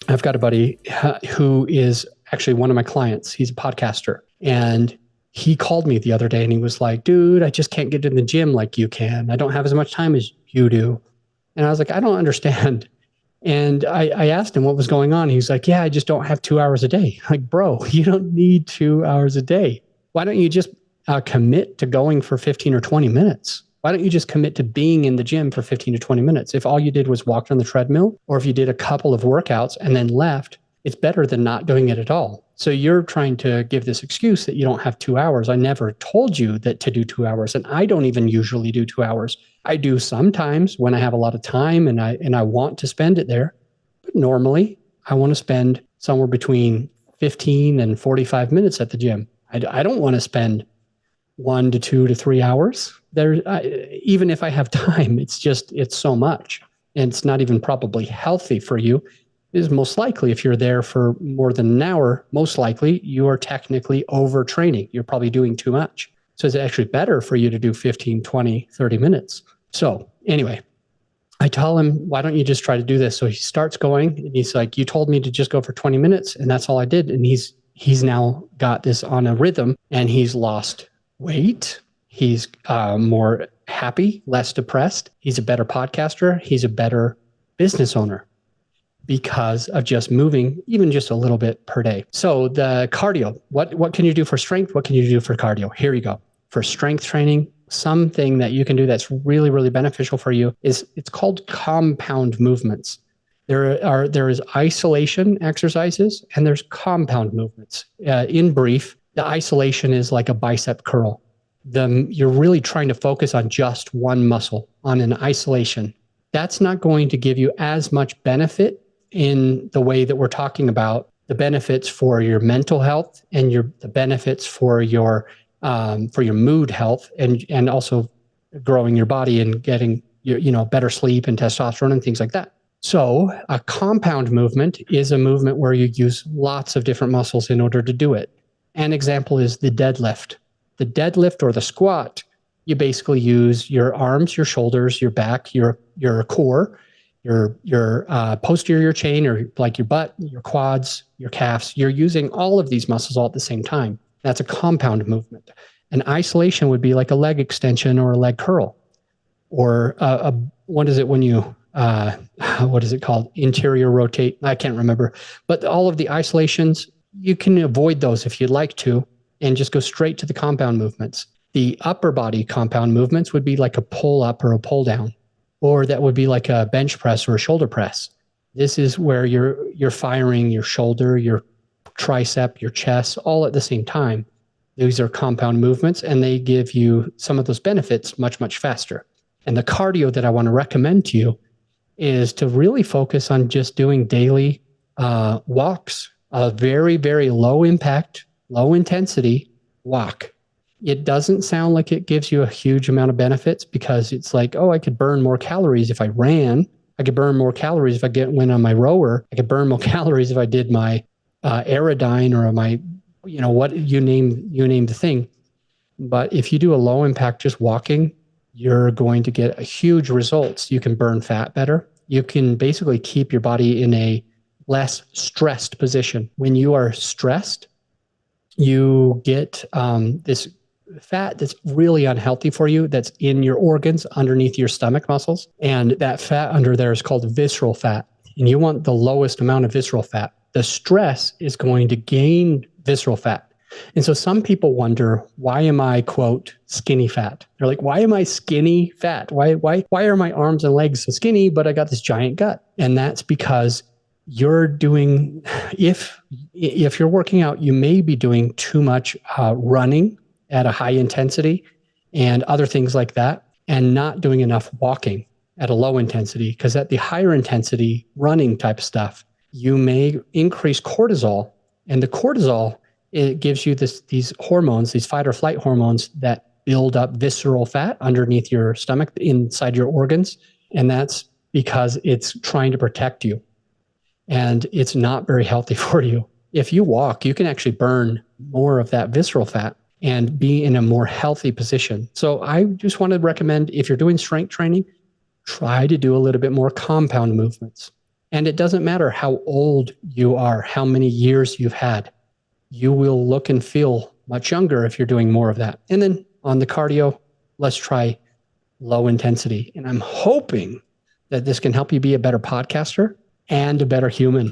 I've got a buddy who is actually one of my clients. He's a podcaster. And he called me the other day and he was like, dude, I just can't get in the gym like you can. I don't have as much time as you do. And I was like, I don't understand. And I asked him what was going on. He's like, yeah, I just don't have 2 hours a day. Like, bro, you don't need 2 hours a day. Why don't you just commit to going for 15 or 20 minutes? Why don't you just commit to being in the gym for 15 to 20 minutes? If all you did was walk on the treadmill, or if you did a couple of workouts and then left, it's better than not doing it at all. So you're trying to give this excuse that you don't have 2 hours. I never told you that to do 2 hours. And I don't even usually do 2 hours. I do sometimes when I have a lot of time and I want to spend it there. But normally I want to spend somewhere between 15 and 45 minutes at the gym. I don't want to spend 1 to 2 to 3 hours there. Even if I have time, it's so much. And it's not even probably healthy for you. It is most likely if you're there for more than an hour, most likely you are technically overtraining. You're probably doing too much. So it's actually better for you to do 15, 20, 30 minutes. So anyway, I tell him, why don't you just try to do this? So he starts going and he's like, you told me to just go for 20 minutes and that's all I did. And he's now got this on a rhythm and he's lost weight. He's more happy, less depressed. He's a better podcaster. He's a better business owner because of just moving even just a little bit per day. So the cardio, what can you do for strength? What can you do for cardio? Here you go. For strength training, something that you can do that's really, really beneficial for you is it's called compound movements. There is isolation exercises and there's compound movements. In brief, the isolation is like a bicep curl. You're really trying to focus on just one muscle on an isolation. That's not going to give you as much benefit in the way that we're talking about the benefits for your mental health and the benefits for your mood health and also growing your body and getting your better sleep and testosterone and things like that. So a compound movement is a movement where you use lots of different muscles in order to do it. An example is the deadlift. The deadlift or the squat, you basically use your arms, your shoulders, your back, your core, your posterior chain, or like your butt, your quads, your calves. You're using all of these muscles all at the same time. That's a compound movement. An isolation would be like a leg extension or a leg curl, or what is it when you what is it called? Interior rotate. I can't remember. But all of the isolations, you can avoid those if you'd like to, and just go straight to the compound movements. The upper body compound movements would be like a pull up or a pull down, or that would be like a bench press or a shoulder press. This is where you're firing your shoulder, your tricep, your chest, all at the same time. These are compound movements and they give you some of those benefits much, much faster. And the cardio that I want to recommend to you is to really focus on just doing daily walks, a very, very low impact, low intensity walk. It doesn't sound like it gives you a huge amount of benefits because it's like, oh, I could burn more calories if I ran. I could burn more calories if I went on my rower. I could burn more calories if I did my Aerodyne or my, what you name the thing. But if you do a low impact, just walking, you're going to get a huge results. You can burn fat better. You can basically keep your body in a less stressed position. When you are stressed, you get this fat that's really unhealthy for you, that's in your organs underneath your stomach muscles. And that fat under there is called visceral fat. And you want the lowest amount of visceral fat. The stress is going to gain visceral fat. And so some people wonder, why am I, quote, skinny fat? They're like, why am I skinny fat? Why are my arms and legs so skinny, but I got this giant gut? And that's because you're doing, if you're working out, you may be doing too much running at a high intensity and other things like that, and not doing enough walking at a low intensity. Because at the higher intensity running type stuff, you may increase cortisol, and the cortisol, it gives you these hormones, these fight or flight hormones that build up visceral fat underneath your stomach, inside your organs. And that's because it's trying to protect you. And it's not very healthy for you. If you walk, you can actually burn more of that visceral fat and be in a more healthy position. So I just want to recommend, if you're doing strength training, try to do a little bit more compound movements. And it doesn't matter how old you are, how many years you've had, you will look and feel much younger if you're doing more of that. And then on the cardio, let's try low intensity. And I'm hoping that this can help you be a better podcaster and a better human.